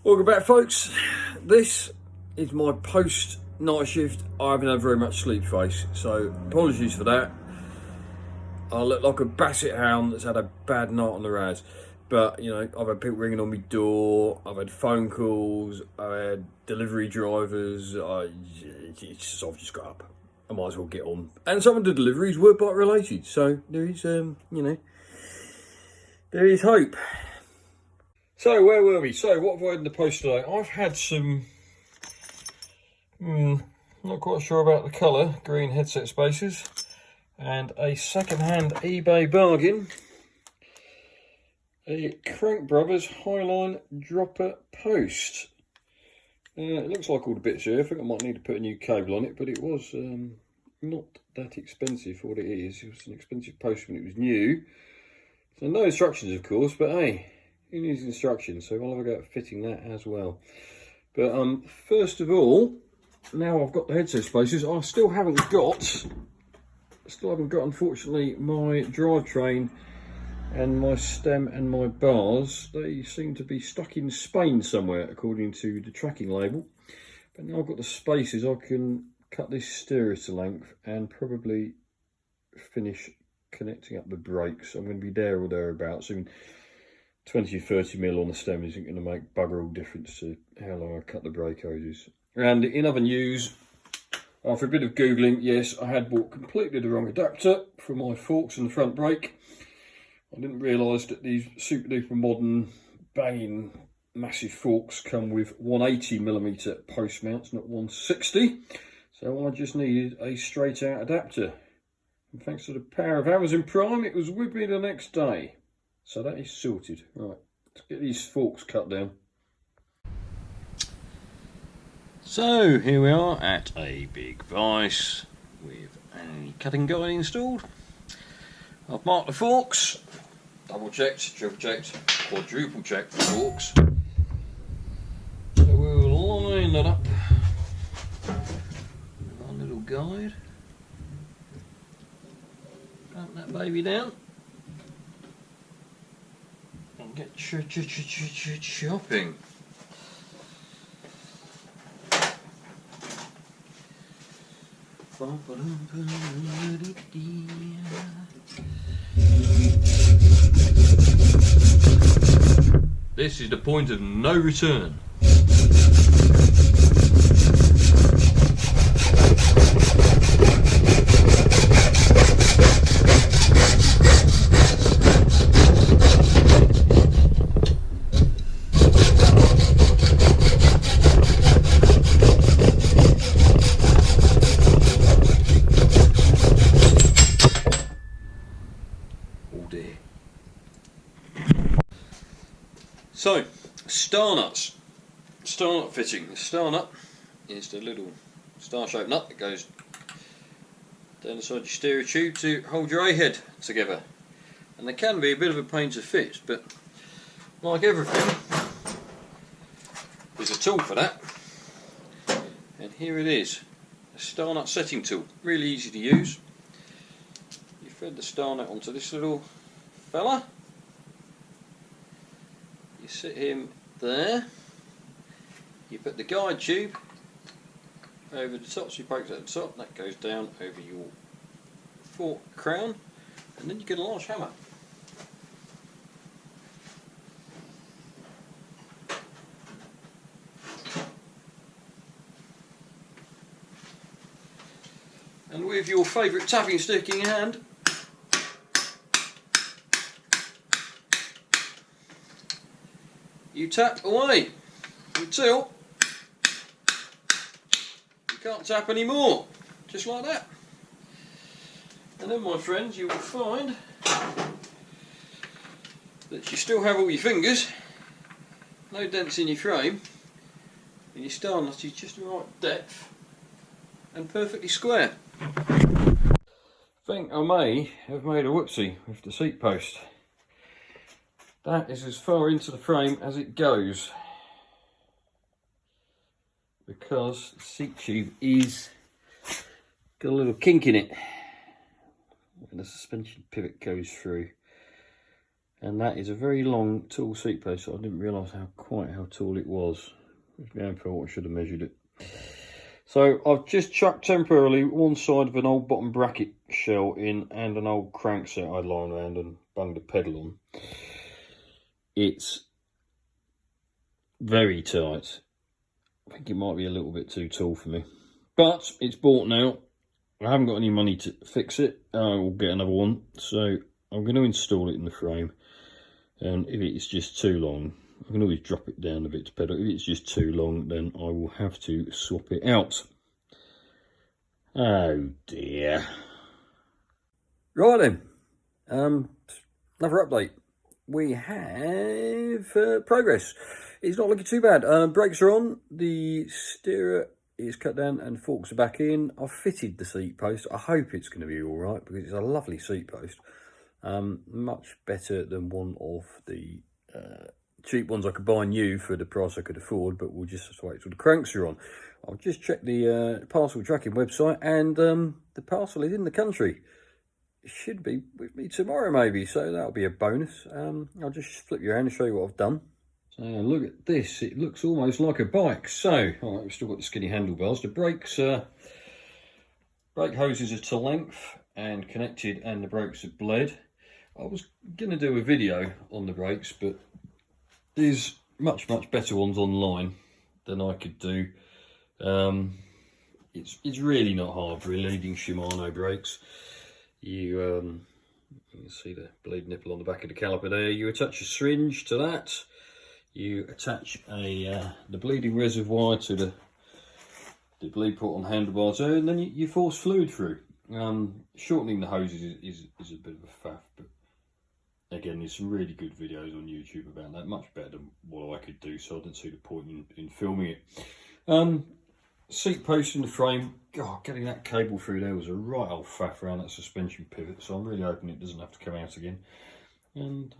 Welcome back, folks. This is my post night shift. I haven't had very much sleep face, so apologies for that. I look like a basset hound that's had a bad night on the raz. But, you know, I've had people ringing on my door, I've had phone calls, I've had delivery drivers. I've just got up. I might as well get on. And some of the deliveries were bike related, so there is, there is hope. So where were we? So what have I had in the post today? I've had some, not quite sure about the colour, green headset spacers, and a second-hand eBay bargain, a Crank Brothers Highline dropper post. It looks like all the bits here. I think I might need to put a new cable on it, but it was not that expensive for what it is. It was an expensive post when it was new. So no instructions, of course, but hey, who needs instructions? So I'll have a go at fitting that as well. But first of all, now I've got the headset spacers, I still haven't got, unfortunately, my drivetrain and my stem and my bars. They seem to be stuck in Spain somewhere, according to the tracking label. But now I've got the spacers, I can cut this stereo to length and probably finish connecting up the brakes. I'm going to be there or thereabouts. 20 or 30 mil on the stem isn't going to make bugger all difference to how long I cut the brake hoses. And in other news, after a bit of Googling, yes, I had bought completely the wrong adapter for my forks and the front brake. I didn't realise that these super duper modern banging massive forks come with 180mm post mounts, not 160. So I just needed a straight out adapter. And thanks to the power of Amazon Prime, it was with me the next day. So that is sorted. Right, let's get these forks cut down. So here we are at a big vise with a cutting guide installed. I've marked the forks, double checked, triple checked, quadruple checked the forks. So we'll line that up with our little guide. Clamp that baby down. Get chopping. This is the point of no return. So, star nuts, star nut fitting. The star nut is the little star-shaped nut that goes down the side of your stereo tube to hold your A-head together. And they can be a bit of a pain to fit, but like everything, there's a tool for that. And here it is, a star nut setting tool, really easy to use. You thread the star nut onto this little fella. You sit him there, you put the guide tube over the top, so you poke that at the top, that goes down over your fork crown, and then you get a large hammer. And with your favourite tapping stick in your hand, you tap away until you can't tap anymore, just like that. And then, my friends, you will find that you still have all your fingers, no dents in your frame, and your star nut is just the right depth and perfectly square. I think I may have made a whoopsie with the seat post. That is as far into the frame as it goes, because the seat tube is got a little kink in it and the suspension pivot goes through. And that is a very long, tall seat post. So I didn't realise quite how tall it was. I should have measured it. So I've just chucked temporarily one side of an old bottom bracket shell in and an old crankset I'd lying around and bunged a pedal on. It's very tight. I think it might be a little bit too tall for me. But it's bought now. I haven't got any money to fix it. I will get another one. So I'm going to install it in the frame. And if it's just too long, I can always drop it down a bit to pedal. If it's just too long, then I will have to swap it out. Oh dear. Right then, another update. We have progress. It's not looking too bad. Brakes are on, the steerer is cut down and forks are back in. I've fitted the seat post. I hope it's going to be all right because it's a lovely seat post. Much better than one of the cheap ones I could buy new for the price I could afford, but we'll just have to wait till the cranks are on. I'll just check the parcel tracking website, and the parcel is in the country. It should be with me tomorrow maybe, so that'll be a bonus. I'll just flip you around and show you what I've done. So look at this, it looks almost like a bike. So, all right, we've still got the skinny handlebars. The brakes, brake hoses are to length and connected, and the brakes are bled. I was going to do a video on the brakes, but there's much better ones online than I could do. It's really not hard for leading Shimano brakes. You can see the blade nipple on the back of the caliper there. You attach a syringe to that. You attach the bleeding reservoir to the bleed port on handlebars there, and then you force fluid through. Shortening the hoses is a bit of a faff, but again, there's some really good videos on YouTube about that, much better than what I could do, so I didn't see the point in filming it. Seat post in the frame, God, getting that cable through there was a right old faff around that suspension pivot, so I'm really hoping it doesn't have to come out again. And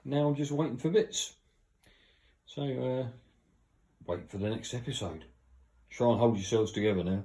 now I'm just waiting for bits. So, wait for the next episode. Try and hold yourselves together now.